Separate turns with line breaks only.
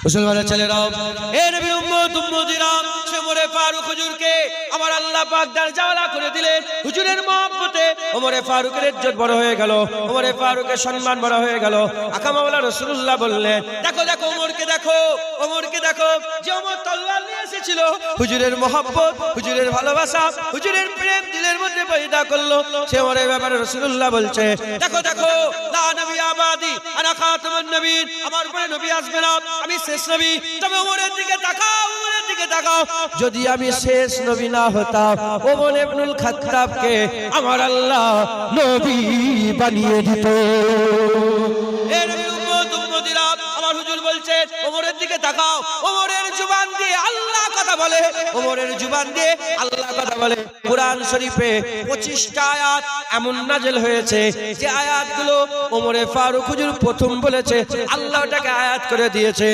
মুসলমানের ছেলেরাও, এ নবীর উম্মত উম্মতিরা, সে ওমরে ফারুক হুজুরকে আমার আল্লাহ পাক দরজাওয়ালা করে দিলেন। হুজুরের মহব্বতে ওমরে ফারুকের ইজ্জত বড় হয়ে গেল, ওমরে ফারুকের সম্মান বড় হয়ে গেল। আকা মাওলা রাসূলুল্লাহ বললেন, দেখো দেখো ওমরকে দেখো, ওমরকে দেখো, যে ওমর তলোয়ার নিয়ে এসেছিল, হুজুরের মহব্বত, হুজুরের ভালোবাসা, হুজুরের প্রেম দিলের মধ্যে পয়দা করলো। সে ওমরের ব্যাপারে রাসূলুল্লাহ বলছে, দেখো দেখো, লা নবী আবাদি আনা খাতামুন নবীন, আমার উপরে নবী আসবে না, আমি শেষ নবী। তবে ওমরের দিকে তাকাও, ওমরের দিকে তাকাও, যদি আমি শেষ নবী না হতাম, ওমর ইবনুল খাত্তাবকে আমার আল্লাহ নবী বানিয়ে দিত। এ নবীর উম্মত উম্মতিরা, আমার হুজুর বলছে ওমরের দিকে তাকাও, ওমরের জুবান দিয়ে আল্লাহ কথা বলে, ওমরের জুবান দিয়ে আল্লাহ কথা বলে। কুরআন শরীফে 25টা আয়াত এমন নাযিল হয়েছে যে আয়াতগুলো ওমরে ফারুক হুজুর প্রথম বলেছে, আল্লাহ ওটাকে আয়াত করে দিয়েছে।